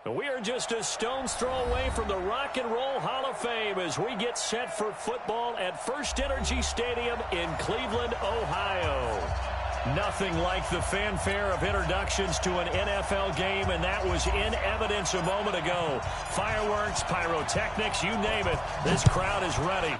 We are just a stone's throw away from the Rock and Roll Hall of Fame as we get set for football at First Energy Stadium in Cleveland, Ohio. Nothing like the fanfare of introductions to an NFL game, and that was in evidence a moment ago. Fireworks, pyrotechnics, you name it, this crowd is ready.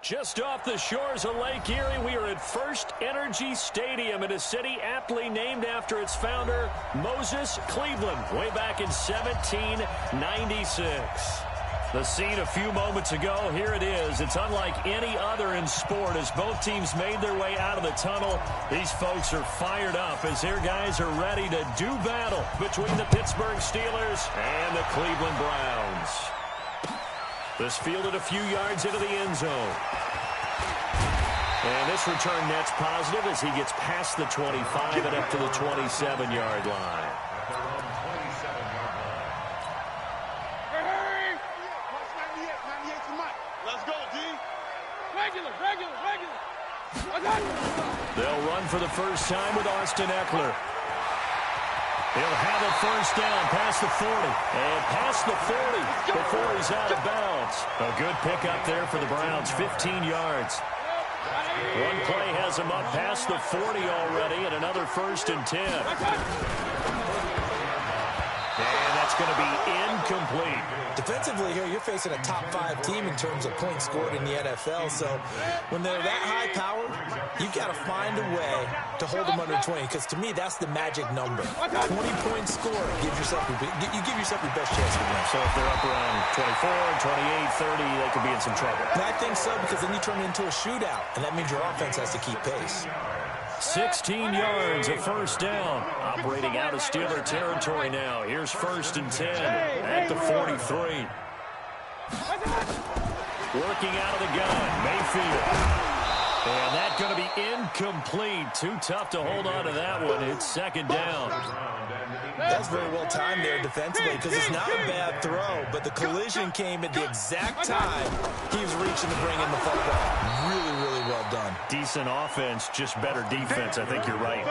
Just off the shores of Lake Erie, we are at First Energy Stadium in a city aptly named after its founder, Moses Cleveland, way back in 1796. The scene a few moments ago, here it is. It's unlike any other in sport as both teams made their way out of the tunnel. These folks are fired up as their guys are ready to do battle between the Pittsburgh Steelers and the Cleveland Browns. This fielded a few yards into the end zone. And this return net's positive as he gets past the 25 and up to the 27-yard line. Let's go, D. Regular. They'll run for the first time with Austin Ekeler. He'll have a first down past the 40. And past the 40 before he's out of bounds. A good pickup there for the Browns, 15 yards. One play has him up past the 40 already, and another first and 10. And that's going to be incomplete. Defensively here, you're facing a top-5 team in terms of points scored in the NFL. So when they're that high power, you've got to find a way to hold them under 20. Because to me, that's the magic number. 20-point score. You give yourself your best chance to win. So if they're up around 24, 28, 30, they could be in some trouble. And I think so, because then you turn it into a shootout. And that means your offense has to keep pace. 16 yards, a first down. Operating out of Steeler territory now. Here's first and 10 at the 43. Working out of the gun, Mayfield. And that's going to be incomplete. Too tough to hold on to that one. It's second down. That's very well timed there defensively because it's not a bad throw, but the collision came at the exact time he was reaching to bring in the football. Really, really well done. Decent offense, just better defense. I think you're right.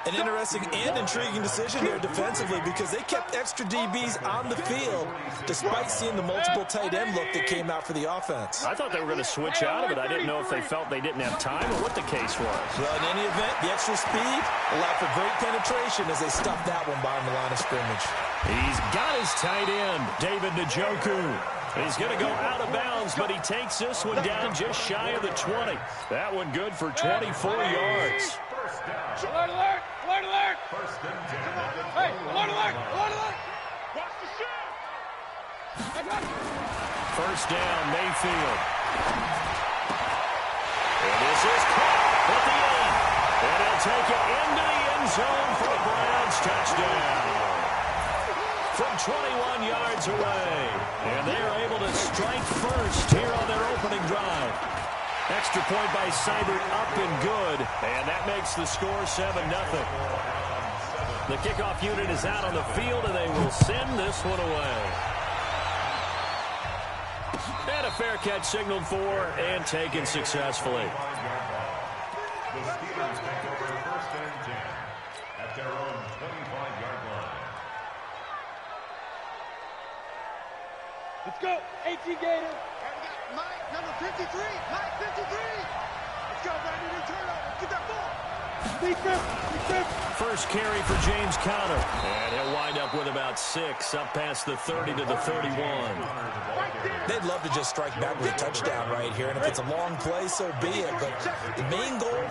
An interesting and intriguing decision there defensively because they kept extra DBs on the field despite seeing the multiple tight end look that came out for the offense. I thought they were going to switch out of it. I didn't know if they felt they didn't have time or what the case was. Well, in any event, the extra speed allowed for great penetration as they stuffed that one behind the line of scrimmage. He's got his tight end, David Njoku. He's going to go out of bounds, but he takes this one down just shy of the 20. That one good for 24 yards. Alert, alert! Alert, alert! Hey, alert, alert! Alert, alert! Watch the shot! First down, Mayfield. And this is caught at the 8. And he'll take it into the end zone for a Browns touchdown. From 21 yards away. And they are able to strike first here on their opening drive. Extra point by Seibert up and good. And that makes the score 7-0. The kickoff unit is out on the field, and they will send this one away. And a fair catch signaled for and taken successfully. The Steelers take over 1st and 10 at their own 25-yard line. Let's go, AT Gator. Mike, number 53. Mike, 53. Let's go, Brandon. New turnover. Get that ball. Defense. First carry for James Conner. And he'll wind up with about 6, up past the 30 to the 31. They'd love to just strike back with a touchdown right here, and if it's a long play, so be it. But the main goal,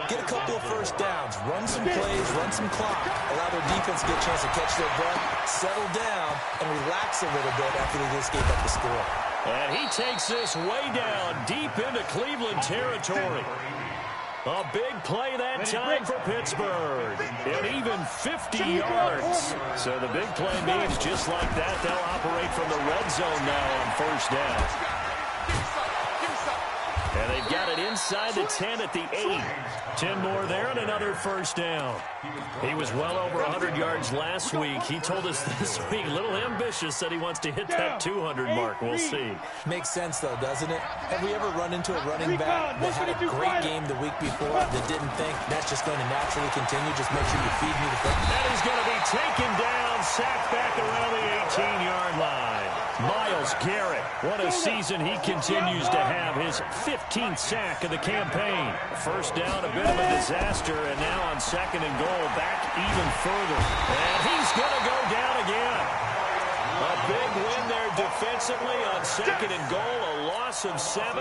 get a couple of first downs, run some plays, run some clock, allow their defense to get a chance to catch their breath, settle down, and relax a little bit after they just gave up the score. And he takes this way down, deep into Cleveland territory. A big play that time for Pittsburgh. And even 50 yards. So the big play means just like that, they'll operate from the red zone now on first down. And they've got it inside the 10 at the 8. 10 more there and another first down. He was well over 100 yards last week. He told us this week, a little ambitious, said he wants to hit that 200 mark. We'll see. Makes sense, though, doesn't it? Have we ever run into a running back that had a great game the week before that didn't think that's just going to naturally continue? Just make sure you feed me the football. That is going to be taken down, sacked back around the 18-yard line. Myles Garrett, what a season he continues to have. His 15th sack of the campaign. First down, a bit of a disaster, and now on 2nd and goal, back even further. And he's going to go down again. A big win there defensively on 2nd and goal, a loss of 7,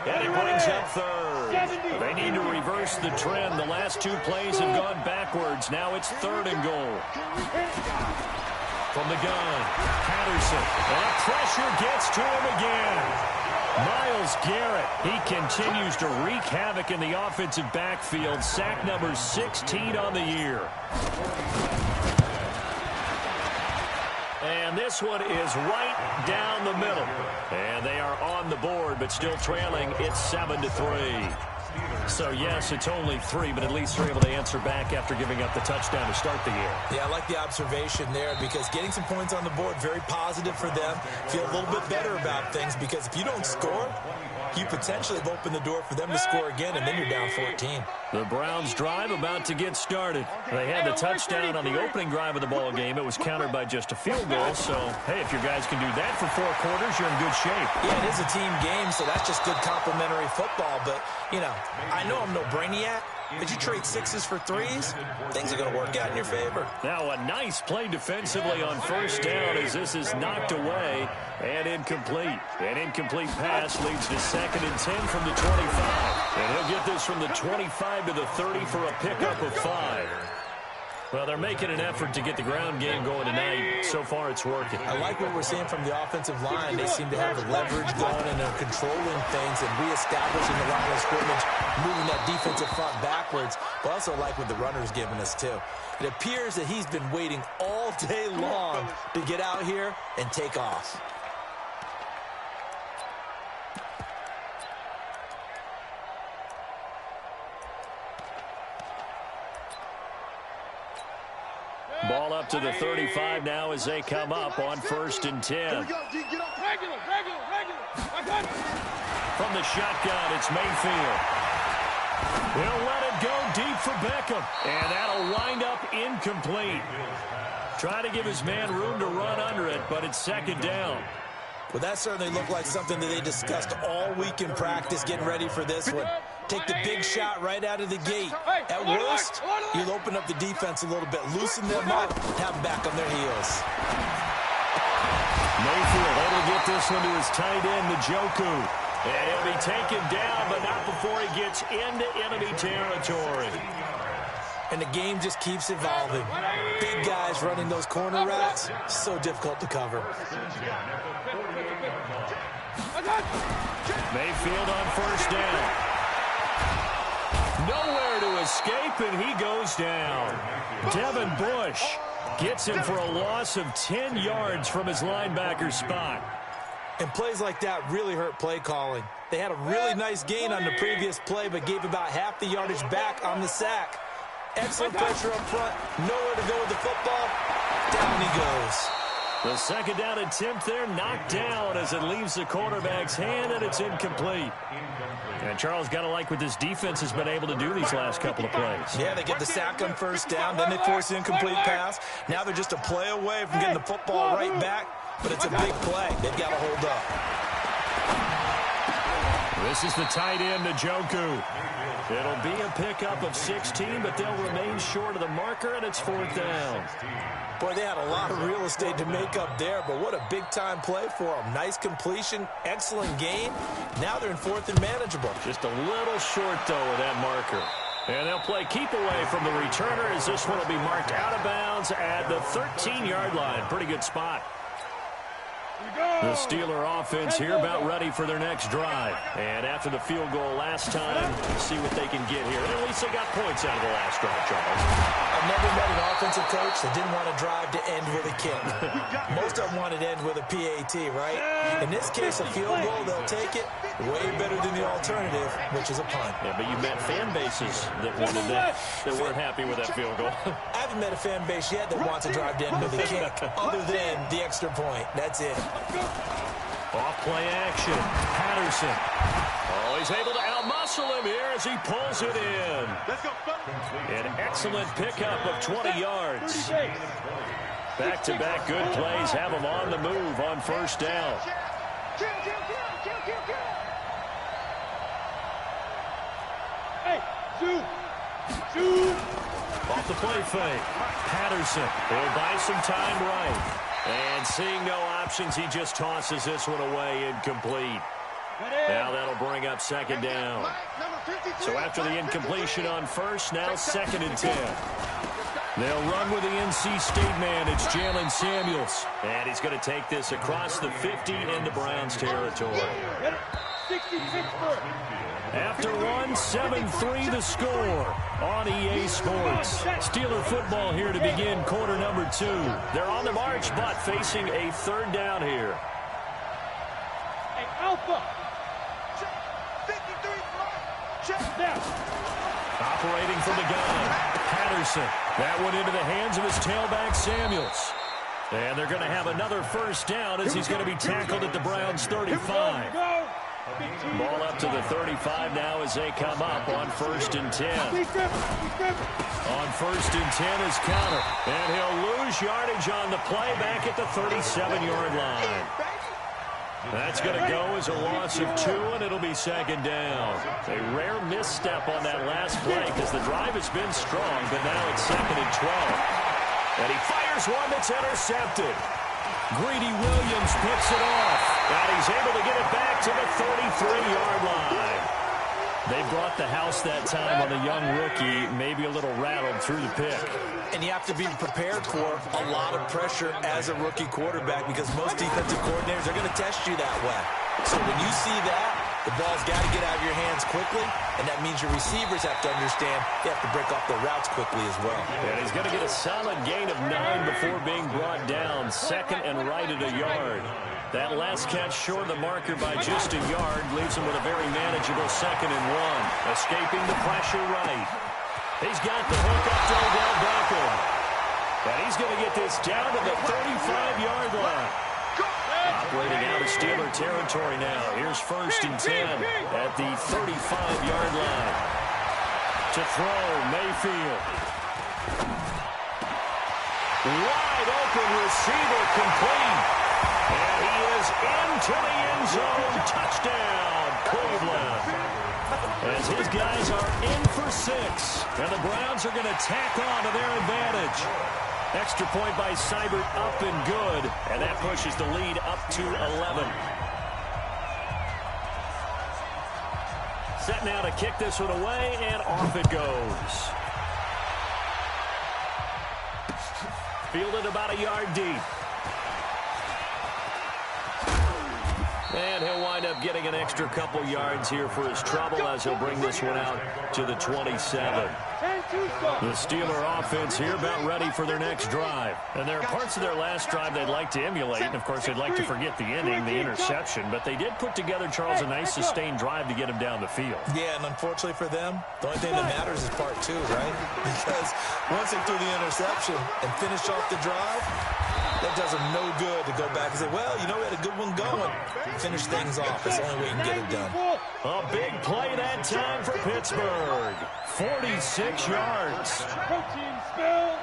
and it brings up 3rd. They need to reverse the trend. The last 2 plays have gone backwards. Now it's 3rd and goal. From the gun, Patterson, and pressure gets to him again. Myles Garrett, he continues to wreak havoc in the offensive backfield. Sack number 16 on the year. And this one is right down the middle. And they are on the board, but still trailing. It's 7-3. So, yes, it's only 3, but at least they're able to answer back after giving up the touchdown to start the year. Yeah, I like the observation there because getting some points on the board, very positive for them. Feel a little bit better about things because if you don't score, you potentially have opened the door for them to score again, and then you're down 14. The Browns' drive about to get started. They had the touchdown on the opening drive of the ball game. It was countered by just a field goal. So, hey, if your guys can do that for 4 quarters, you're in good shape. Yeah, it is a team game, so that's just good complimentary football. But, you know, I know I'm no brainiac, but you trade 6s for 3s, things are going to work out in your favor. Now a nice play defensively on first down as this is knocked away and incomplete. An incomplete pass leads to 2nd and 10 from the 25. And he'll get this from the 25 to the 30 for a pickup of 5. Well, they're making an effort to get the ground game going tonight. So far, it's working. I like what we're seeing from the offensive line. They seem to have the leverage going, and they're controlling things and reestablishing the line of scrimmage, moving that defensive front backwards. But I also like what the runner's giving us, too. It appears that he's been waiting all day long to get out here and take off. Ball up to the 35 now as they come up on 1st and 10. Here we go, D. Get up. Regular. I got it. From the shotgun, it's Mayfield. He'll let it go deep for Beckham. And that'll wind up incomplete. Trying to give his man room to run under it, but it's 2nd down. Well, that certainly looked like something that they discussed all week in practice, getting ready for this one. Take the big shot right out of the gate. At worst, you'll open up the defense a little bit, loosen them up, have them back on their heels. Mayfield able to get this one to his tight end, Njoku. And he'll be taken down, but not before he gets into enemy territory. And the game just keeps evolving. Big guys running those corner routes, so difficult to cover. Mayfield on 1st down. Nowhere to escape, and he goes down. Devin Bush gets him for a loss of 10 yards from his linebacker spot. And plays like that really hurt play calling. They had a really nice gain on the previous play, but gave about half the yardage back on the sack. Excellent pressure up front. Nowhere to go with the football. Down he goes. The 2nd down attempt there knocked down as it leaves the quarterback's hand, and it's incomplete. And Charles, got to like what this defense has been able to do these last couple of plays. Yeah, they get the sack on 1st down, then they force the incomplete pass. Now they're just a play away from getting the football right back, but it's a big play. They've got to hold up. This is the tight end, Njoku. It'll be a pickup of 16, but they'll remain short of the marker, and it's 4th down. Boy, they had a lot of real estate to make up there, but what a big-time play for them. Nice completion, excellent gain. Now they're in 4th and manageable. Just a little short, though, with that marker. And they'll play keep away from the returner as this one will be marked out of bounds at the 13-yard line. Pretty good spot. The Steeler offense here about ready for their next drive. And after the field goal last time, see what they can get here. And at least they got points out of the last drive, Charles. I've never met an offensive coach that didn't want to drive to end with a kick. Most of them wanted to end with a PAT, right? In this case, a field goal, they'll take it. Way better than the alternative, which is a punt. Yeah, but you met fan bases that wanted that weren't happy with that field goal. I haven't met a fan base yet that wants to drive to end with a kick, other than the extra point. That's it. Off-play action. Patterson. Oh, he's able to outmuscle him here as he pulls it in. An excellent pickup of 20 yards. Back-to-back good plays have him on the move on 1st down. Shoot. Off the play fake. Patterson will buy some time right. And seeing no options, he just tosses this one away, incomplete. Now that'll bring up 2nd down. So after the incompletion on 1st, now 2nd and 10. They'll run with the NC State man. It's Jalen Samuels. And he's going to take this across the 50 into Browns territory. After one, 7-3 the score on EA Sports. Steeler football here to begin quarter number 2. They're on the march, but facing a 3rd down here. Hey, Alpha. Check 53. Check down. Operating from the gun. Patterson. That one into the hands of his tailback, Samuels. And they're going to have another 1st down as he's going to be tackled at the Browns' 35. Ball up to the 35 now as they come up on 1st and 10. On 1st and 10 is Counter. And he'll lose yardage on the play back at the 37-yard line. That's going to go as a loss of 2, and it'll be 2nd down. A rare misstep on that last play because the drive has been strong, but now it's 2nd and 12. And he fires one that's intercepted. Greedy Williams picks it off, and he's able to get it back to the 33-yard line. They brought the house that time on the young rookie, maybe a little rattled through the pick. And you have to be prepared for a lot of pressure as a rookie quarterback because most defensive coordinators are going to test you that way. So when you see that, the ball's got to get out of your hands quickly, and that means your receivers have to understand they have to break off their routes quickly as well. And he's going to get a solid gain of 9 before being brought down, 2nd and right at a yard. That last catch short of the marker by just a yard leaves him with a very manageable 2nd and 1. Escaping the pressure right. He's got the hook up to Odell Beckham. And he's going to get this down to the 35-yard line. Operating out of Steeler territory now. Here's 1st and 10 at the 35-yard line. To throw, Mayfield. Wide open receiver complete. And he is into the end zone. Touchdown, Cleveland. As his guys are in for 6. And the Browns are going to tack on to their advantage. Extra point by Seibert up and good. And that pushes the lead up to 11. Set now to kick this one away, and off it goes. Fielded about a yard deep. And he'll wind up getting an extra couple yards here for his trouble as he'll bring this one out to the 27. The Steeler offense here about ready for their next drive. And there are parts of their last drive they'd like to emulate. And, of course, they'd like to forget the inning, the interception. But they did put together, Charles, a nice sustained drive to get him down the field. Yeah, and unfortunately for them, the only thing that matters is part 2, right? Because once they threw the interception and finished off the drive, that does them no good to go back and say, well, you know, we had a good one going. Finish things off. That's the only way you can get it done. A big play that time for Pittsburgh. 46 yards. Protein spill.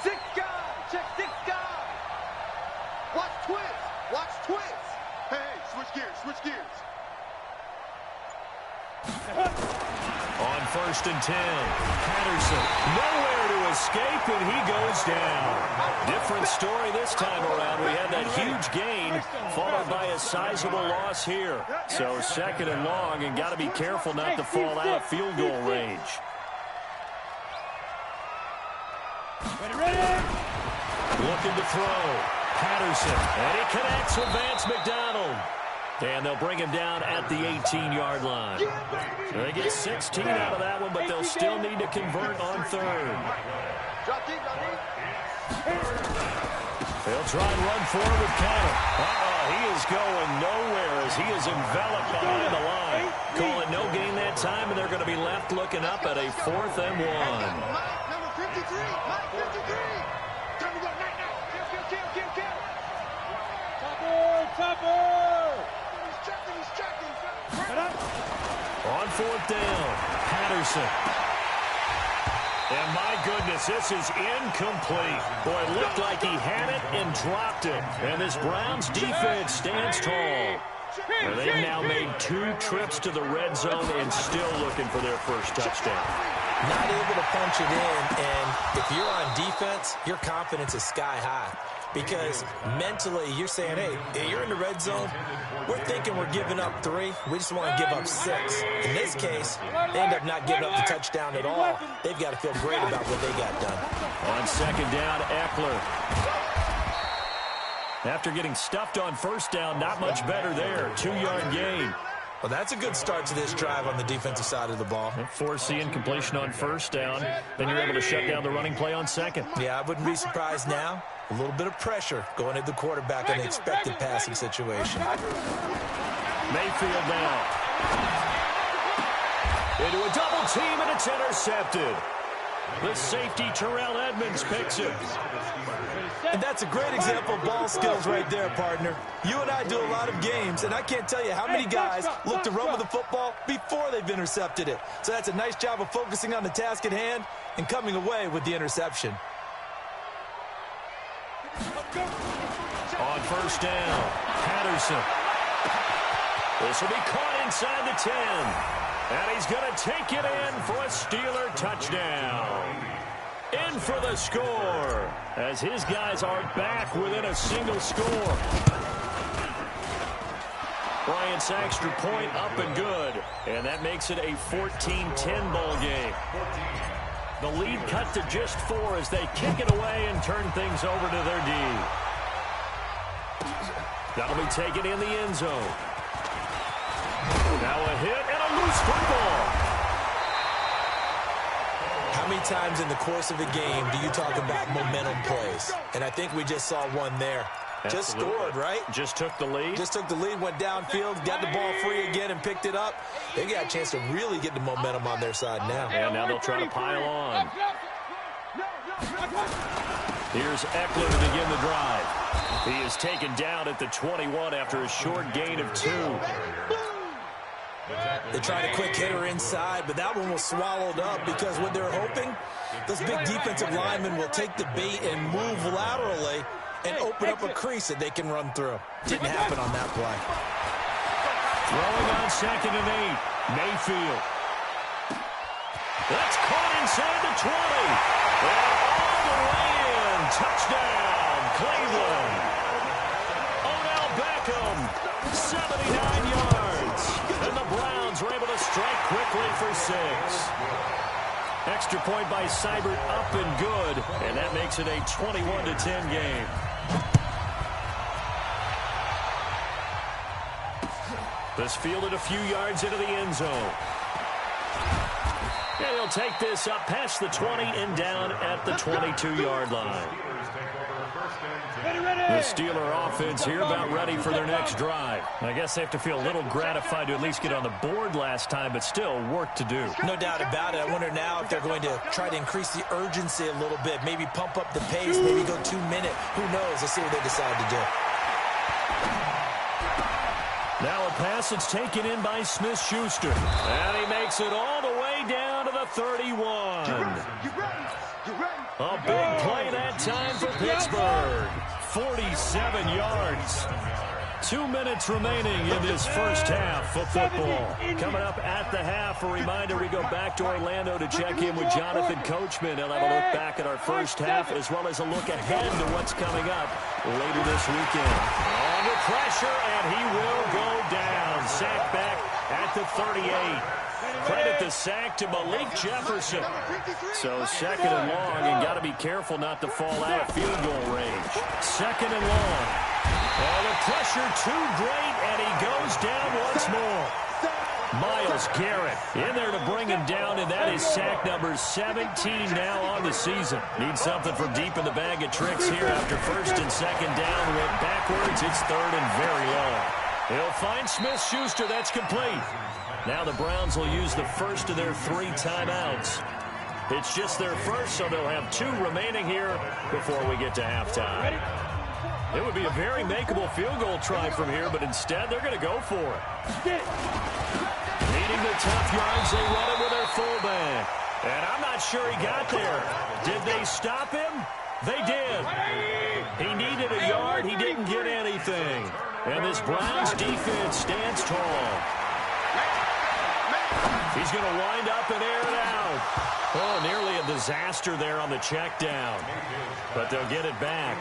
6 guys. Check 6 guys. Watch twist. Watch twist. Hey, switch gears. Switch gears. On 1st and 10, Patterson nowhere to escape, and he goes down. Different story this time around. We had that huge gain followed by a sizable loss here. So 2nd and long, and got to be careful not to fall out of field goal range. Ready? Looking to throw. Patterson, and he connects with Vance McDonald. And they'll bring him down at the 18-yard line. They get 16 out of that one, but they'll still need to convert on 3rd. They'll try and run forward with Cannon. He is going nowhere as he is enveloped behind the line. Call it no gain that time, and they're going to be left looking up at a 4th and 1. Number 53. Mike 53. Time to go. Kill. Topper. On 4th down, Patterson. And my goodness, this is incomplete. Boy, it looked like he had it and dropped it. And this Browns defense stands tall. Well, they've now made 2 trips to the red zone and still looking for their first touchdown. Not able to punch it in, and if you're on defense, your confidence is sky high. Because mentally, you're saying, hey, you're in the red zone. We're thinking we're giving up 3. We just want to give up 6. In this case, they end up not giving up the touchdown at all. They've got to feel great about what they got done. On 2nd down, Eckler. After getting stuffed on 1st down, not much better there. 2-yard gain. Well, that's a good start to this drive on the defensive side of the ball. Forcing incompletion on 1st down. Then you're able to shut down the running play on 2nd. Yeah, I wouldn't be surprised now. A little bit of pressure going at the quarterback on the expected passing situation. Mayfield now. Into a double team, and it's intercepted. The safety, Terrell Edmonds, picks it. And that's a great example of ball skills right there, partner. You and I do a lot of games, and I can't tell you how many guys look to run with the football before they've intercepted it. So that's a nice job of focusing on the task at hand and coming away with the interception. On 1st down, Patterson. This will be caught inside the 10. And he's going to take it in for a Steeler touchdown. In for the score as his guys are back within a single score. Bryant's extra point up and good. And that makes it a 14-10 ball game. The lead cut to just 4 as they kick it away and turn things over to their D. That'll be taken in the end zone. Now a hit and a loose football. How many times in the course of a game do you talk about momentum plays? And I think we just saw one there. Absolutely. Just scored, right? Just took the lead. Just took the lead, went downfield, got the ball free again and picked it up. They got a chance to really get the momentum on their side now. And now they'll try to pile on. Here's Eckler to begin the drive. He is taken down at the 21 after a short gain of 2. They tried a quick hitter inside, but that one was swallowed up because what they're hoping, those big defensive linemen will take the bait and move laterally and open up a crease that they can run through. Didn't happen on that play. Throwing on 2nd and 8. Mayfield. That's caught inside the 20. And all the way in. Touchdown, Cleveland. Odell Beckham, 79 yards. And the Browns were able to strike quickly for 6. Extra point by Seibert, up and good. And that makes it a 21-10 game. This fielded a few yards into the end zone. And he'll take this up past the 20 and down at the 22-yard line. The Steeler offense here about ready for their next drive. I guess they have to feel a little gratified to at least get on the board last time, but still work to do. No doubt about it. I wonder now if they're going to try to increase the urgency a little bit, maybe pump up the pace, maybe go 2-minute. Who knows? Let's see what they decide to do. Now a pass that's taken in by Smith-Schuster. And he makes it all the way down to the 31. A big play that time for Pittsburgh. 47 yards. 2 minutes remaining in this first half of football. Coming up at the half, a reminder, we go back to Orlando to check in with Jonathan Coachman. He'll have a look back at our first half as well as a look ahead to what's coming up later this weekend. Under pressure, and he will go down. Sack back at the 38. Credit the sack to Malik Jefferson. So 2nd and long, and got to be careful not to fall out of field goal range. 2nd and long. Oh, the pressure too great, and he goes down once more. Myles Garrett in there to bring him down, and that is sack number 17 now on the season. Need something from deep in the bag of tricks here after 1st and 2nd down. Went backwards. It's 3rd and very long. He'll find Smith-Schuster. That's complete. Now the Browns will use the first of their 3 timeouts. It's just their first, so they'll have 2 remaining here before we get to halftime. It would be a very makeable field goal try from here, but instead they're going to go for it. Needing the tough yards, they run it with their fullback. And I'm not sure he got there. Did they stop him? They did. He needed a yard. He didn't get anything. And this Browns defense stands tall. He's going to wind up and air it out. Oh, nearly a disaster there on the check down. But they'll get it back.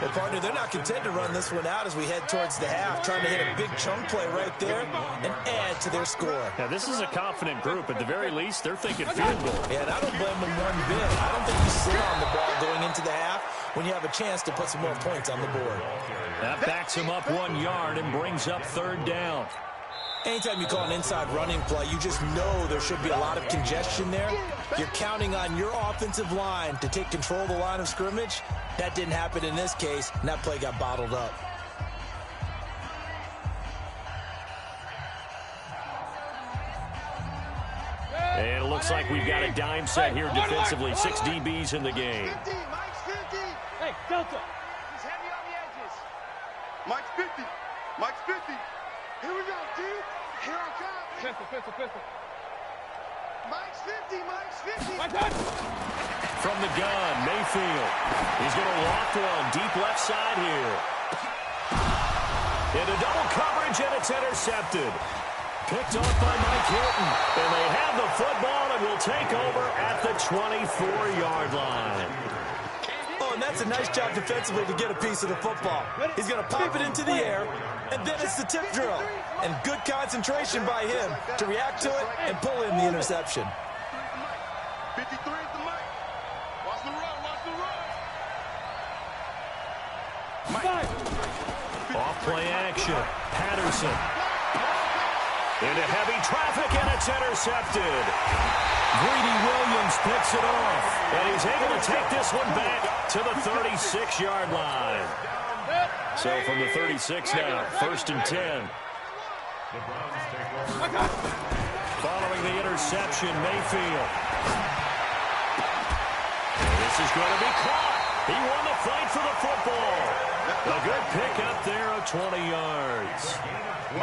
Well, partner, they're not content to run this one out as we head towards the half, trying to hit a big chunk play right there and add to their score. Now, this is a confident group. At the very least, they're thinking field goal. Yeah, and I don't blame them one bit. I don't think you sit on the ball going into the half when you have a chance to put some more points on the board. That backs him up 1 yard and brings up 3rd down. Anytime you call an inside running play, you just know there should be a lot of congestion there. You're counting on your offensive line to take control of the line of scrimmage. That didn't happen in this case, and that play got bottled up. And it looks like we've got a dime set here defensively. 6 DBs in the game. Hey, Delta. He's heavy on the edges. Mike's 50. Mike's 50. Here we go, dude. Here I come. Pistol. Mike's 50. Mike's 50. Mike's 50. From the gun, Mayfield. He's going to lock one deep left side here. Into double coverage, and it's intercepted. Picked off by Mike Hilton. And they have the football and will take over at the 24-yard line. Oh, and that's a nice job defensively to get a piece of the football. He's going to pop it into the air, and then it's the tip drill. And good concentration by him to react to it and pull in the interception. 53 is the Mike. Watch the run. Mike. Off play action. Patterson. Into heavy traffic, and it's intercepted. Greedy Williams picks it off, and he's able to take this one back to the 36-yard line. So from the 36 now, 1st and 10. Following the interception, Mayfield. is going to be caught. He won the fight for the football. A good pickup there of 20 yards. 180.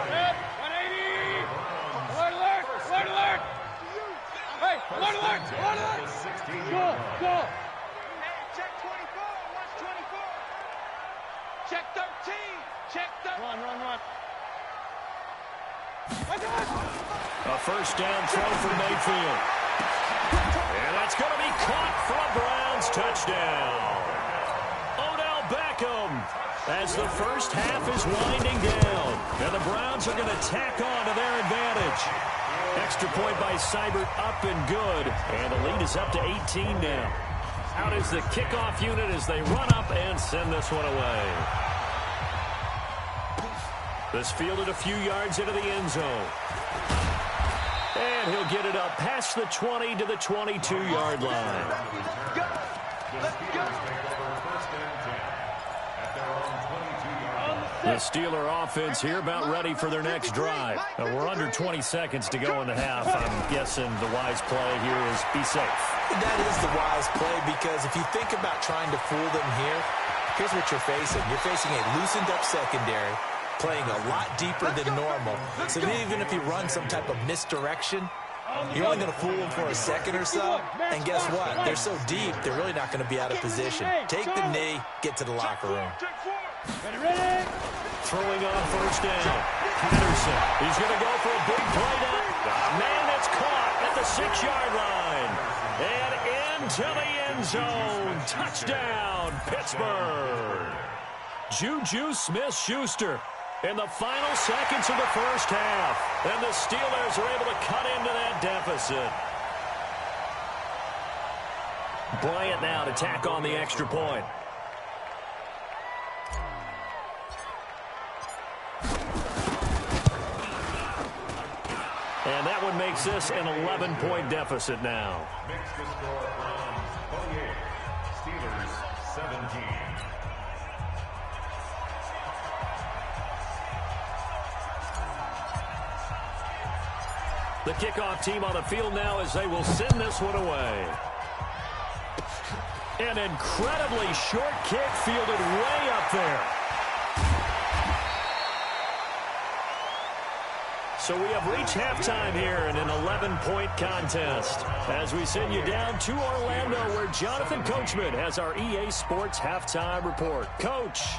Alert, alert, alert, alert. Hey, alert, alert, alert, alert. Go, go. Hey, check 24. Watch 24. Check 13. Check 13. Run. A first down throw for Mayfield. And that's going to be caught for a Browns touchdown. Odell Beckham as the first half is winding down. And the Browns are going to tack on to their advantage. Extra point by Seibert up and good. And the lead is up to 18 now. Out is the kickoff unit as they run up and send this one away. This fielded a few yards into the end zone. And he'll get it up past the 20 to the 22-yard line. The Steeler offense here about ready for their next drive. We're under 20 seconds to go in the half. I'm guessing the wise play here is be safe. That is the wise play because if you think about trying to fool them here, here's what you're facing. You're facing a loosened up secondary, playing a lot deeper than normal. So even if you run some type of misdirection, you're only going to fool them for a second or so. And guess what? They're so deep, they're really not going to be out of position. Take the knee, get to the locker room. Throwing on first down. Patterson. He's going to go for a big play down. Man, that's caught at the 6-yard line. And into the end zone. Touchdown, Pittsburgh. Juju Smith-Schuster in the final seconds of the first half. And the Steelers are able to cut into that deficit. Bryant now to tack on the extra point. And that one makes this an 11-point deficit now. Makes the score Browns 28, Steelers 17. The kickoff team on the field now as they will send this one away. An incredibly short kick fielded way up there. So we have reached halftime here in an 11-point contest as we send you down to Orlando where Jonathan Coachman has our EA Sports halftime report. Coach.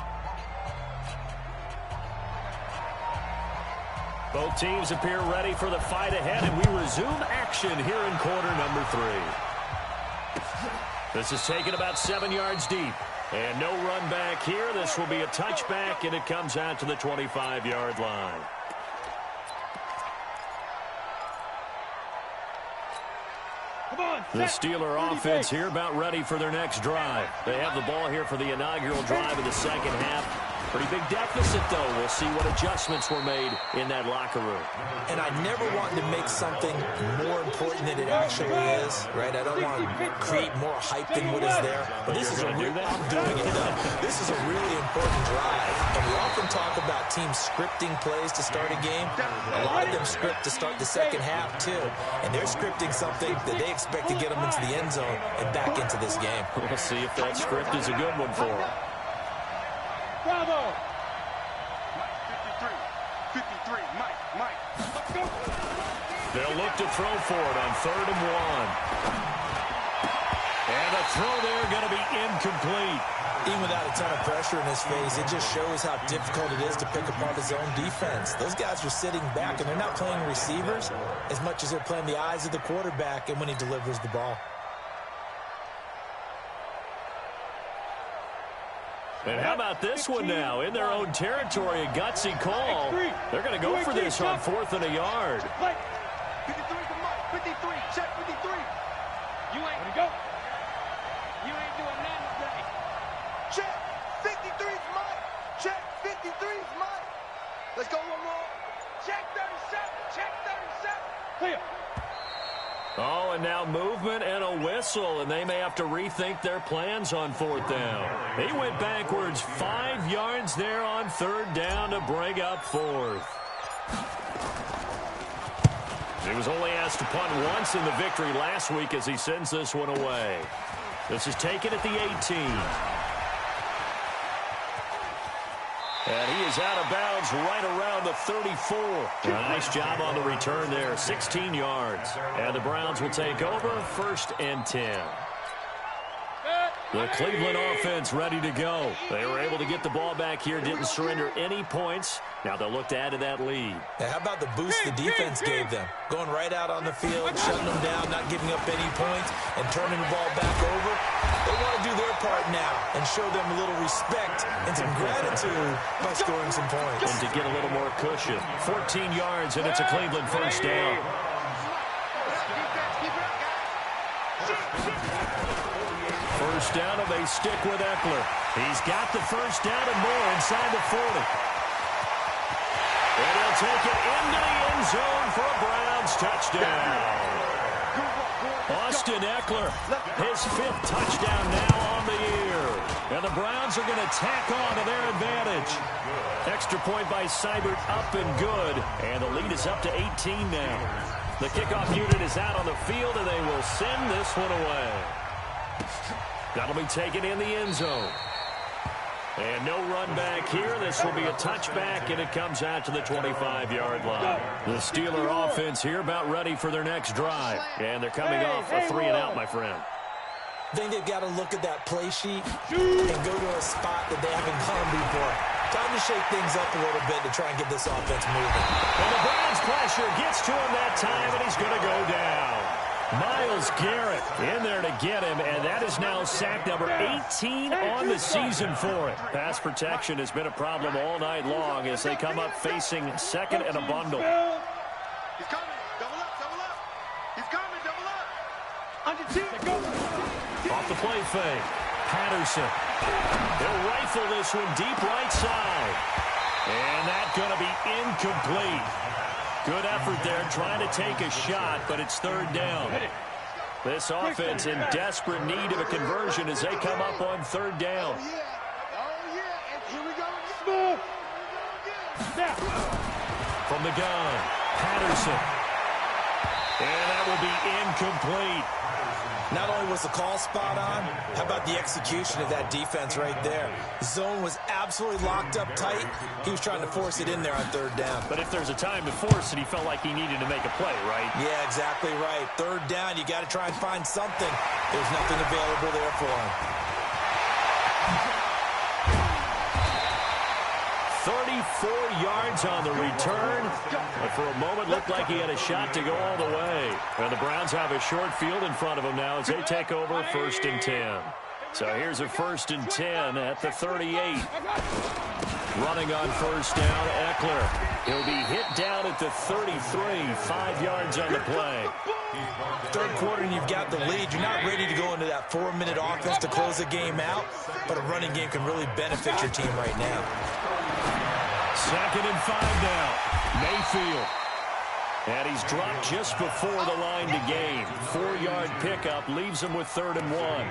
Both teams appear ready for the fight ahead, and we resume action here in quarter number 3. This is taken about 7 yards deep. And no run back here. This will be a touchback, and it comes out to the 25-yard line. The Steeler offense here about ready for their next drive. They have the ball here for the inaugural drive of the second half. Pretty big deficit, though. We'll see what adjustments were made in that locker room. And I never want to make something more important than it actually is, right? I don't want to create more hype than what is there. But this is I'm doing it, though. This is a really important drive. And we often talk about teams scripting plays to start a game. A lot of them script to start the second half, too. And they're scripting something that they expect to get them into the end zone and back into this game. We'll see if that script is a good one for them. Bravo! 53, Mike. They'll look to throw for it on 3rd and 1. And the throw there going to be incomplete. Even without a ton of pressure in his face, it just shows how difficult it is to pick apart his own defense. Those guys are sitting back, and they're not playing receivers as much as they're playing the eyes of the quarterback and when he delivers the ball. And how about this one now? In their own territory, a gutsy call. They're going to go for this on 4th and a yard. 53 for Mike. 53. Check 53. You ain't go. You ain't doing nothing today. Check 53 for Mike. Check 53 for Mike. Let's go one more. Check 37. Check 37. Clear. Oh, and now movement and a whistle, and they may have to rethink their plans on 4th down. He went backwards 5 yards there on 3rd down to bring up 4th. He was only asked to punt once in the victory last week as he sends this one away. This is taken at the 18. And he is out of bounds right around the 34. Nice job on the return there, 16 yards. And the Browns will take over, 1st and 10. The Cleveland offense ready to go. They were able to get the ball back here, didn't surrender any points. Now they'll look to add to that lead. Now, how about the boost the defense gave them? Going right out on the field, shutting them down, not giving up any points, and turning the ball back over. They want to do their part now and show them a little respect and some gratitude by scoring some points. And to get a little more cushion. 14 yards, and it's a Cleveland 1st down. First down, and they stick with Eckler. He's got the 1st down and more inside the 40. And he'll take it into the end zone for a Browns touchdown. Austin Eckler, his 5th touchdown now on the year. And the Browns are going to tack on to their advantage. Extra point by Seibert, up and good. And the lead is up to 18 now. The kickoff unit is out on the field, and they will send this one away. That'll be taken in the end zone. And no run back here. This will be a touchback, and it comes out to the 25-yard line. The Steeler offense here about ready for their next drive. And they're coming off a 3-and-out, my friend. I think they've got to look at that play sheet and go to a spot that they haven't gone before. Time to shake things up a little bit to try and get this offense moving. And the Browns pressure gets to him that time, and he's going to go down. Myles Garrett in there to get him, and that is now sack number 18 on the season for it. Pass protection has been a problem all night long as they come up facing 2nd and a bundle. He's coming. Double up, double up. He's coming, double up. Under two. Off the play fake. Patterson. They'll rifle this one deep right side. And that's going to be incomplete. Good effort there, trying to take a shot, but it's 3rd down. This offense in desperate need of a conversion as they come up on 3rd down. Oh, yeah. And here we go. From the gun, Patterson. And that will be incomplete. Not only was the call spot on, how about the execution of that defense right there? The zone was absolutely locked up tight. He was trying to force it in there on 3rd down. But if there's a time to force it, he felt like he needed to make a play, right? Yeah, exactly right. 3rd down, you got to try and find something. There's nothing available there for him. 34 yards on the return. But for a moment, looked like he had a shot to go all the way. And the Browns have a short field in front of them now as they take over 1st and 10. So here's a 1st and 10 at the 38. Running on 1st down, Eckler. He'll be hit down at the 33, 5 yards on the play. 3rd quarter and you've got the lead. You're not ready to go into that 4-minute offense to close the game out, but a running game can really benefit your team right now. 2nd and 5 now. Mayfield. And he's dropped just before the line to gain. 4-yard pickup leaves him with 3rd and 1.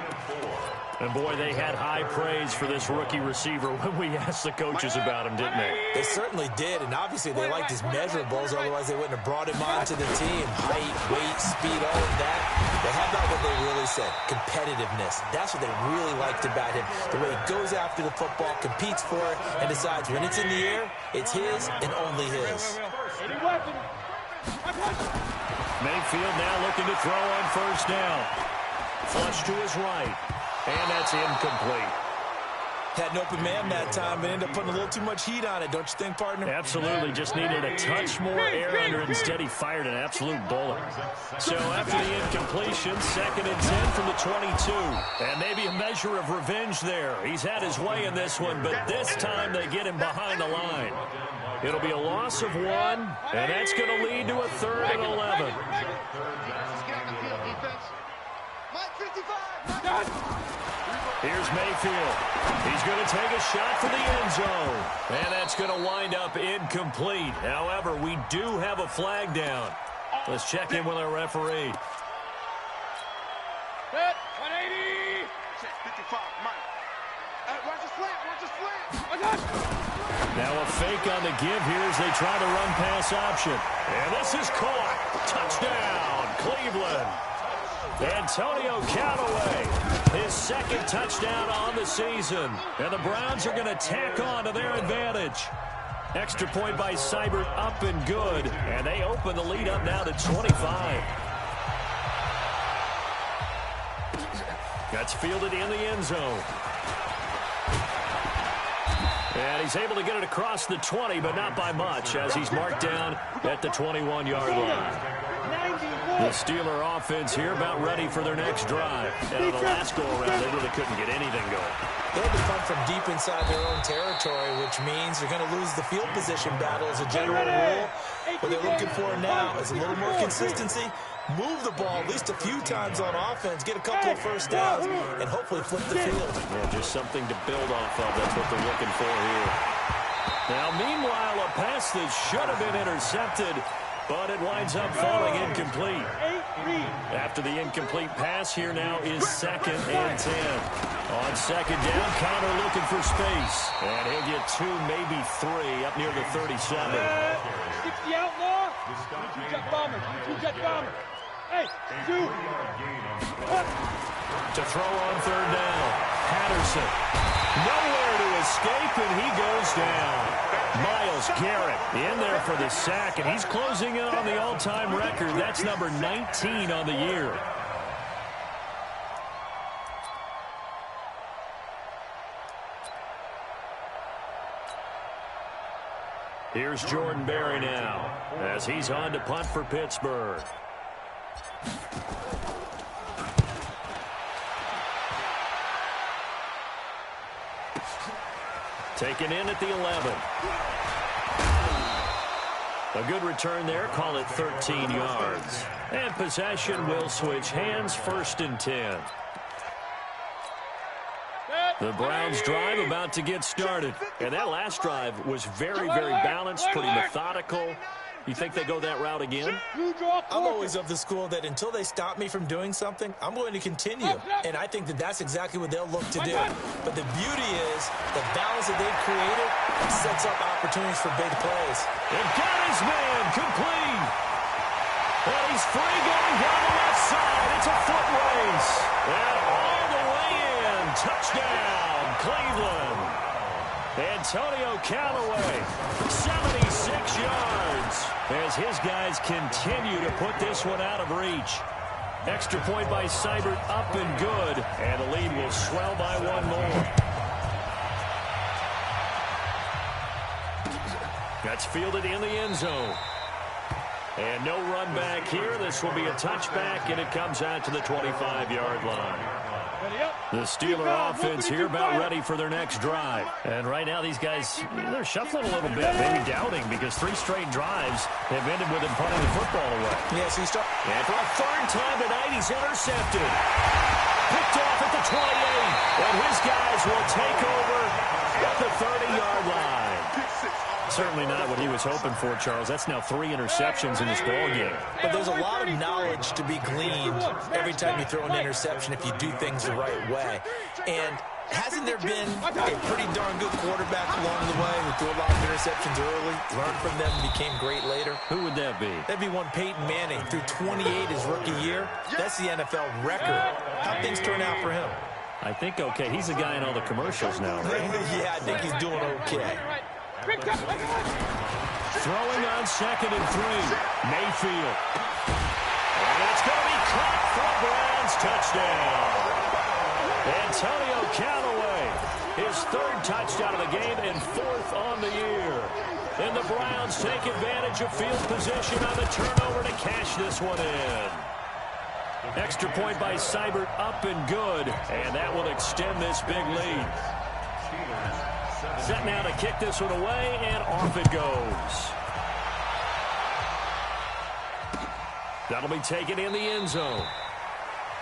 And, boy, they had high praise for this rookie receiver when we asked the coaches about him, didn't they? They certainly did, and obviously they liked his measurables, otherwise they wouldn't have brought him onto the team. Height, weight, speed, all of that. They had about what they really said, competitiveness. That's what they really liked about him. The way he goes after the football, competes for it, and decides when it's in the air, it's his and only his. Mayfield now looking to throw on 1st down. Flush to his right. And that's incomplete. Had an open man that time and ended up putting a little too much heat on it, don't you think, partner? Absolutely. Just needed a touch more air under it. Instead, he fired an absolute bullet. So after the incompletion, 2nd and 10 from the 22. And maybe a measure of revenge there. He's had his way in this one, but this time they get him behind the line. It'll be a loss of 1, and that's going to lead to a 3rd and 11. Here's Mayfield. He's going to take a shot for the end zone. And that's going to wind up incomplete. However, we do have a flag down. Let's check in with our referee. Set, 180. Check 55, Mike. Watch the slant, watch the slant. Now a fake on the give here as they try to run pass option. And this is caught. Touchdown, Cleveland. Antonio Callaway, his second touchdown on the season. And the Browns are going to tack on to their advantage. Extra point by Seibert, up and good. And they open the lead up now to 25. That's fielded in the end zone. And he's able to get it across the 20, but not by much, as he's marked down at the 21-yard line. The Steeler offense here about ready for their next drive. And on the last go-around, they really couldn't get anything going. They had to punt from deep inside their own territory, which means they're going to lose the field position battle as a general rule. What they're looking for now is a little more consistency. Move the ball at least a few times on offense, get a couple of first downs, and hopefully flip the field. Yeah, just something to build off of. That's what they're looking for here. Now, meanwhile, a pass that should have been intercepted, but it winds up falling incomplete. After the incomplete pass, here now is 2nd and 10. On 2nd down, Conner looking for space. And he'll get 2, maybe 3, up near the 37. 60 outlaw. Two-jet bomber. Two-jet bomber. Hey, two. To throw on 3rd down. Patterson. Nowhere to escape, and he goes down. Myles Garrett in there for the sack, and he's closing in on the all-time record. That's number 19 on the year. Here's Jordan Berry now, as he's on to punt for Pittsburgh. Taken in at the 11. A good return there. Call it 13 yards. And possession will switch hands. 1st and 10. The Browns drive about to get started. And that last drive was very, very balanced, pretty methodical. You think they go that route again? I'm always of the school that until they stop me from doing something, I'm going to continue. And I think that that's exactly what they'll look to do. But the beauty is the balance that they've created sets up opportunities for big plays. And got his man complete. And he's free going down the left side. It's a foot race. And all the way in. Touchdown, Cleveland. Antonio Callaway, 76 yards, as his guys continue to put this one out of reach. Extra point by Seibert, up and good, and the lead will swell by 1 more. That's fielded in the end zone. And no run back here. This will be a touchback, and it comes out to the 25-yard line. The Steeler offense here about ready for their next drive. And right now these guys, they're shuffling a little bit, maybe doubting, because 3 straight drives have ended with them punting the football away. Yes, he's starting. And for a 3rd time tonight, he's intercepted. Picked off at the 28. And his guys will take over at the 30-yard line. Certainly not what he was hoping for, Charles. That's now 3 interceptions in this ballgame. But there's a lot of knowledge to be gleaned every time you throw an interception if you do things the right way. And hasn't there been a pretty darn good quarterback along the way who threw a lot of interceptions early, learned from them, and became great later? Who would that be? That'd be one Peyton Manning. Threw 28 his rookie year. That's the NFL record. How'd things turn out for him? I think okay. He's the guy in all the commercials now, right? Yeah, I think he's doing okay. Throwing on 2nd and 3. Mayfield. And it's going to be caught for a Browns touchdown. Antonio Callaway, his 3rd touchdown of the game and 4th on the year. And the Browns take advantage of field position on the turnover to cash this one in. Extra point by Seibert, up and good. And that will extend this big lead. Set now to kick this one away, and off it goes. That'll be taken in the end zone.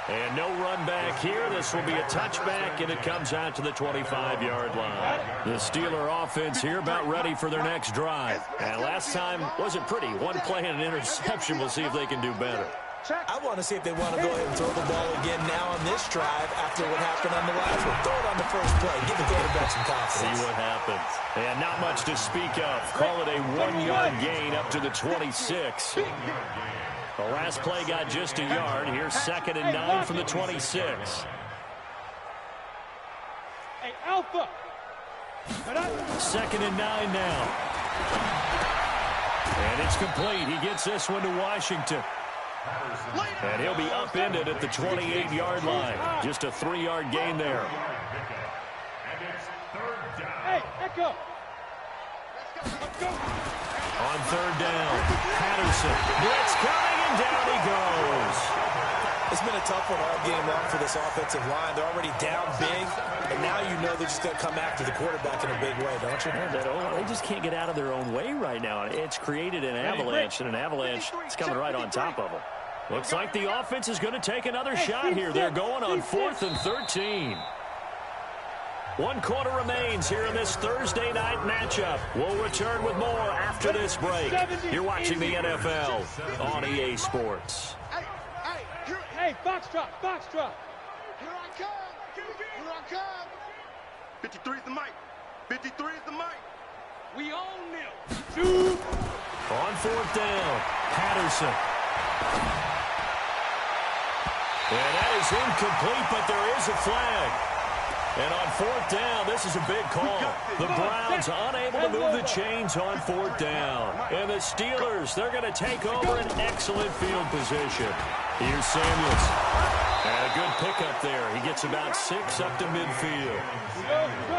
And no run back here. This will be a touchback, and it comes out to the 25-yard line. The Steeler offense here about ready for their next drive. And last time wasn't pretty. 1 play and an interception. We'll see if they can do better. I want to see if they want to go ahead and throw the ball again now on this drive after what happened on the last one. Throw it on the first play. Give the quarterback some confidence. See what happens. And not much to speak of. Call it a 1-yard gain up to the 26. The last play got just a yard. Here's 2nd and 9 from the 26. Hey, Alpha. 2nd and 9 now. And it's complete. He gets this one to Washington. And he'll be upended at the 28-yard line. Just a 3-yard gain there. Hey, Echo. On 3rd down, Patterson. Blitz coming, and down he goes. It's been a tough one all game long for this offensive line. They're already down big, and now you know they're just going to come after the quarterback in a big way, don't you? They just can't get out of their own way right now. It's created an avalanche, and an avalanche is coming right on top of them. Looks like the offense is going to take another shot here. They're going on 4th and 13. 1 quarter remains here in this Thursday night matchup. We'll return with more after this break. You're watching the NFL on EA Sports. Hey, Foxtrot, Foxtrot. Here I come. Here I come. 53 is the mic. 53 is the mic. We own them. On 4th down, Patterson. And that is incomplete, but there is a flag. And on 4th down, this is a big call. The Browns unable to move the chains on 4th down. And the Steelers, they're going to take over an excellent field position. Here's Samuels. And a good pickup there. He gets about 6 up to midfield.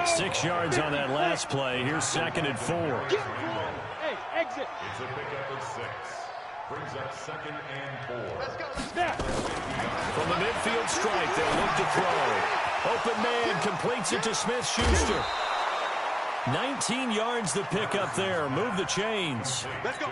6 yards on that last play. Here's 2nd and 4. Hey, exit. It's a pickup of 6. Brings up 2nd and 4. Let's go. Snap. From the midfield stripe, they'll look to throw. Open man completes it to Smith-Schuster. 19 yards the pick up there. Move the chains. Let's go.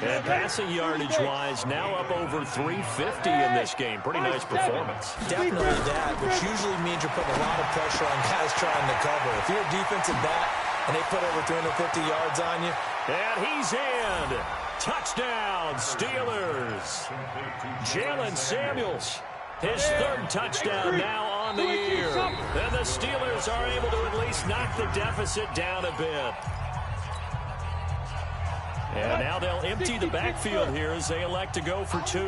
And passing yardage-wise, now up over 350 in this game. Pretty nice performance. Definitely that, which usually means you're putting a lot of pressure on guys trying to cover. If you're a defensive back and they put over 350 yards on you. And he's in. Touchdown, Steelers. Jalen Samuels, his 3rd touchdown now on the year. And the Steelers are able to at least knock the deficit down a bit. And now they'll empty the backfield here as they elect to go for 2.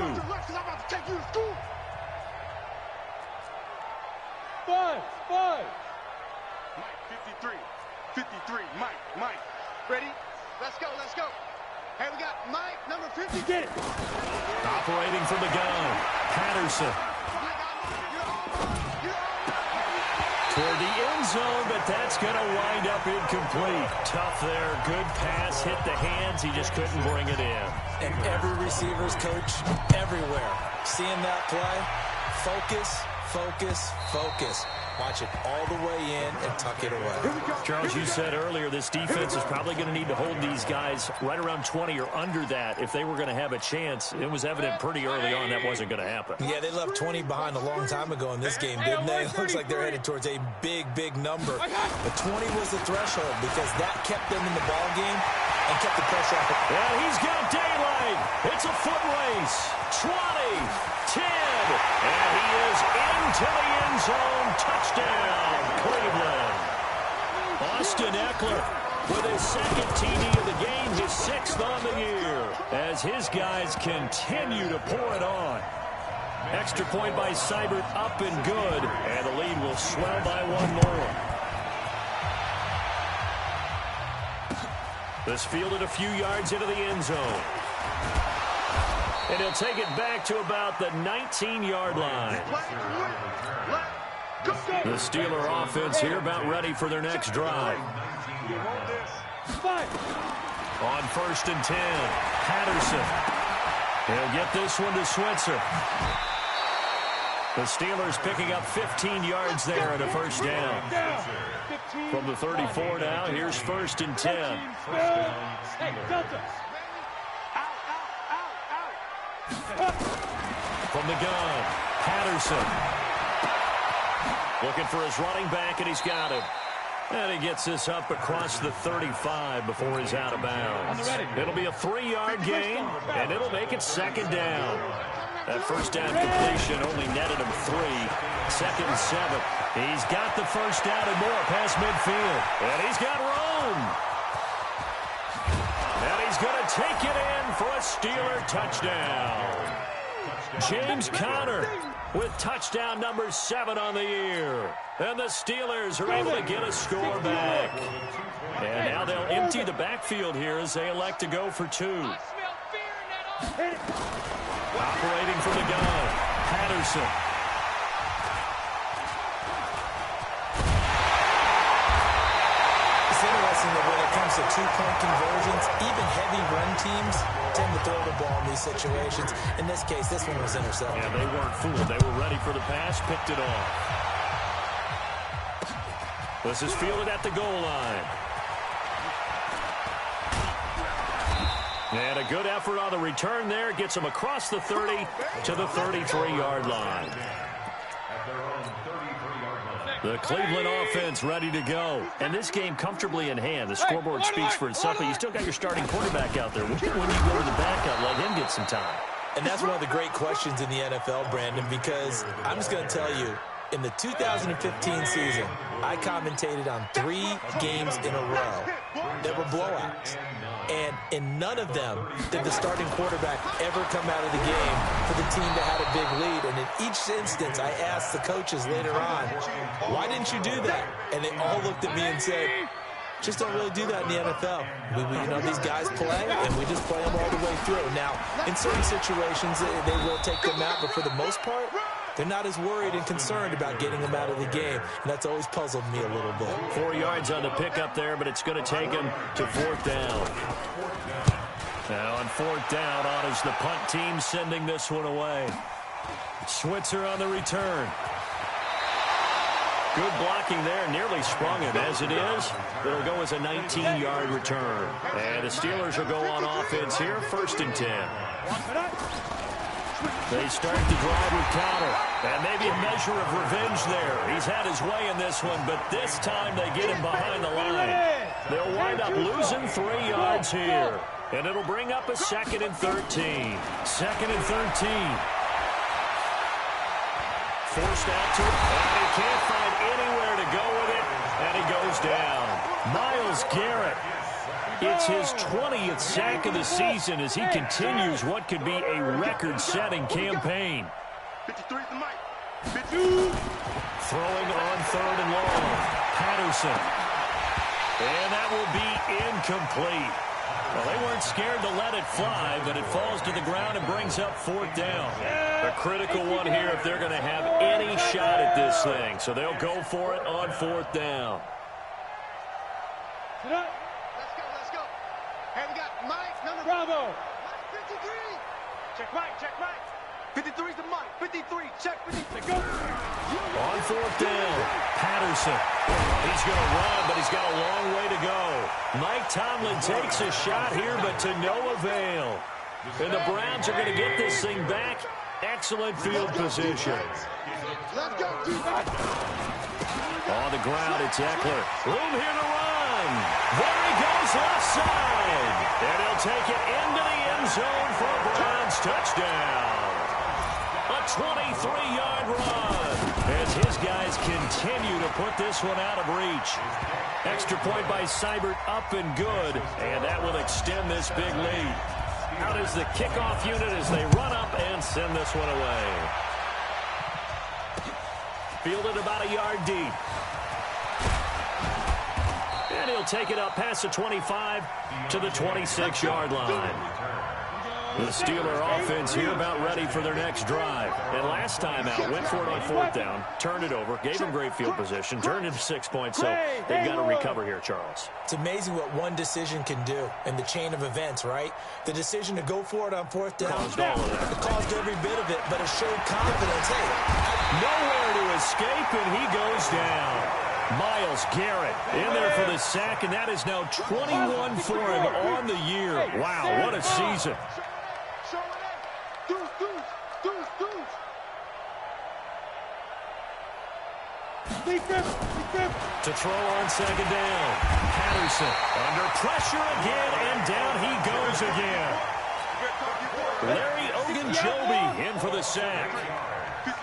5. 53. Mike. Ready? Let's go. Hey, we got Mike, number 50. Get it. Operating from the gun, Patterson. Toward the end zone, but that's going to wind up incomplete. Tough there. Good pass. Hit the hands. He just couldn't bring it in. And every receiver's coach everywhere. Seeing that play, focus. Watch it all the way in and tuck it away. Charles, you said earlier this defense is probably going to need to hold these guys right around 20 or under that if they were going to have a chance. It was evident pretty early on that wasn't going to happen. Yeah, they left 20 behind a long time ago in this game, didn't they? It looks like they're headed towards a big number. But 20 was the threshold because that kept them in the ball game and kept the pressure off. And he's got daylight. It's a foot race. 20, 10, and he is into the end zone. Touchdown, Cleveland. Austin Eckler with his 2nd TD of the game, his 6th on the year, as his guys continue to pour it on. Extra point by Seibert, up and good, and the lead will swell by 1 more. This fielded a few yards into the end zone. And he'll take it back to about the 19-yard line. The Steeler offense here about ready for their next drive. On 1st and 10, Patterson. He'll get this one to Switzer. The Steelers picking up 15 yards there at a 1st down. From the 34 now, here's 1st and 10. Hey, Delta. From the gun, Patterson. Looking for his running back, and he's got him. And he gets this up across the 35 before he's out of bounds. It'll be a 3-yard gain, and it'll make it 2nd down. That 1st down completion only netted him 3. 2nd and 7. He's got the 1st down and more past midfield. And he's got room. And he's going to take it in for a Steeler touchdown. James Conner with touchdown number 7 on the year. And the Steelers are able to get a score back. And now they'll empty the backfield here as they elect to go for 2. Operating from the gun, Patterson. It's interesting that when it comes to two-point conversions, even heavy run teams tend to throw the ball in these situations. In this case, this one was intercepted. Yeah, they weren't fooled. They were ready for the pass, picked it off. This is fielded at the goal line. And a good effort on the return there. Gets them across the 30 to the 33-yard line. The Cleveland offense ready to go. And this game comfortably in hand. The scoreboard speaks for itself, but you still got your starting quarterback out there. When you go to the backup, let him get some time. And that's one of the great questions in the NFL, Brandon, because I'm just going to tell you, in the 2015 season, I commentated on 3 games in a row that were blowouts. And in none of them did the starting quarterback ever come out of the game for the team that had a big lead. And in each instance, I asked the coaches later on, why didn't you do that? And they all looked at me and said, just don't really do that in the NFL. These guys play, and we just play them all the way through. Now, in certain situations, they will take them out, but for the most part, they're not as worried and concerned about getting them out of the game, and that's always puzzled me a little bit. 4 yards on the pickup there, but it's going to take him to 4th down. Now on 4th down, on is the punt team sending this one away. Switzer on the return. Good blocking there, nearly sprung him. As it is, it'll go as a 19-yard return. And the Steelers will go on offense here, 1st and 10. They start the drive with Conner, and maybe a measure of revenge there. He's had his way in this one, but this time they get him behind the line. They'll wind up losing 3 yards here, and it'll bring up a 2nd and 13. 2nd and 13. Forced out to it, and he can't find anywhere to go with it, and he goes down. Myles Garrett. It's his 20th sack of the season as he continues what could be a record-setting campaign. 53 to Mike. Throwing on 3rd and long. Patterson. And that will be incomplete. Well, they weren't scared to let it fly, but it falls to the ground and brings up 4th down. A critical one here if they're going to have any shot at this thing. So they'll go for it on 4th down. Let's go. Hey, we got Mike, number Bravo. Mike, 53. Check Mike. 53's the Mike. 53, check 53. Go. On 4th down, Patterson. He's going to run, but he's got a long way to go. Mike Tomlin takes a shot here, but to no avail. And the Browns are going to get this thing back. Excellent field position. Let's go, defense. On the ground, it's Eckler. Room here to run. There he goes left side. And he'll take it into the end zone for a Browns touchdown. A 23-yard run as his guys continue to put this one out of reach. Extra point by Seibert, up and good, and that will extend this big lead. Out is the kickoff unit as they run up and send this one away. Fielded about a yard deep. And he'll take it up past the 25 to the 26-yard line. The Steeler offense here about ready for their next drive. And last time out, went for it on 4th down, turned it over, gave them great field position, turned into 6 points, so they've got to recover here, Charles. It's amazing what one decision can do in the chain of events, right? The decision to go for it on 4th down, Caused all of that. it caused every bit of it, but it showed confidence. Hey, Nowhere to escape, and he goes down. Myles Garrett in there for the sack, and that is now 21 for him on the year. Wow, what a season. To throw on 2nd down. Patterson under pressure again, and down he goes again. Larry Ogunjobi in for the sack.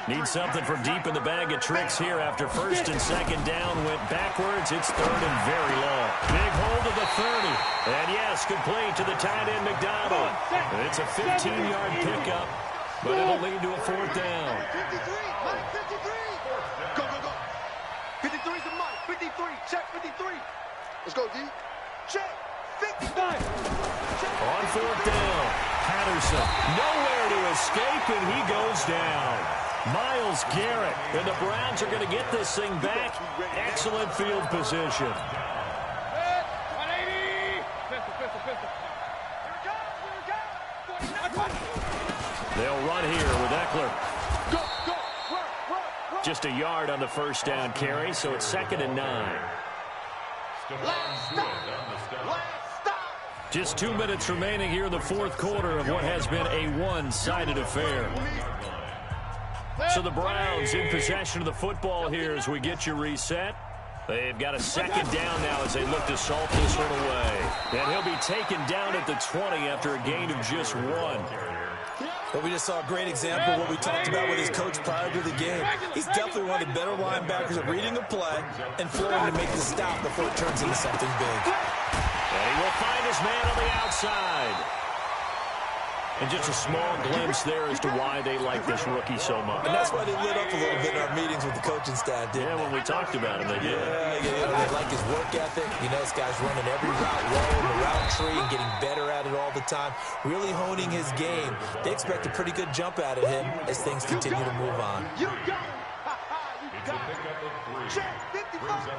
Need something from deep in the bag of tricks here after first and second down went backwards. It's third and very long. Big hold of the 30. And yes, complete to the tight end McDonald. It's a 15-yard pickup, but it'll lead to a fourth down. 53, Mike 53. Go, go, go. 53 is the Mike. 53, check 53. Let's go, D. Check 55. On fourth down, Patterson nowhere to escape, and he goes down. Myles Garrett, and the Browns are going to get this thing back. Excellent field position. 180. They'll run here with Eckler. Go, go, work. Just a yard on the first down carry, so it's 2nd and 9. Last stop. Just 2 minutes remaining here in the fourth quarter of what has been a one-sided affair. So the Browns in possession of the football here as we get you reset. They've got a second down now as they look to salt this one away. And he'll be taken down at the 20 after a gain of just 1. But we just saw a great example of what we talked about with his coach prior to the game. He's definitely one of the better linebackers at reading the play and flowing to make the stop before it turns into something big. And he will find his man on the outside. And just a small glimpse there as to why they like this rookie so much. And that's why they lit up a little bit in our meetings with the coaching staff, didn't they? Yeah, when we talked about him, they did. Yeah, they like his work ethic. You know, this guy's running every route well in the route tree and getting better at it all the time, really honing his game. They expect a pretty good jump out of him as things continue to move on. You got it. It's a pickup of 3. Check 55 the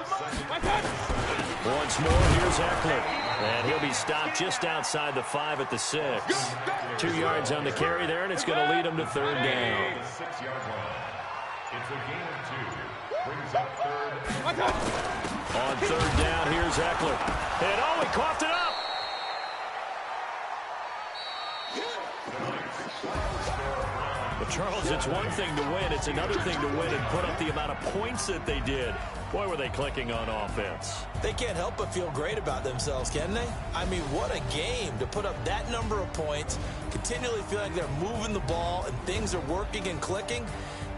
Once more, here's Eckler. And he'll be stopped just outside the 5 at the 6. 2 yards on the carry there, and it's going to lead him to third down. 6-yard line. It's a gain of 2. Brings up third. On third down, here's Eckler. And oh, he coughed it up. But Charles, it's one thing to win. It's another thing to win and put up the amount of points that they did. Boy, were they clicking on offense. They can't help but feel great about themselves, can they? I mean, what a game to put up that number of points, continually feel like they're moving the ball and things are working and clicking.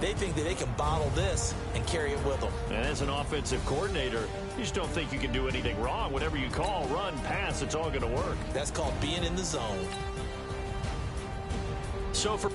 They think that they can bottle this and carry it with them. And as an offensive coordinator, you just don't think you can do anything wrong. Whatever you call, run, pass, it's all going to work. That's called being in the zone. So for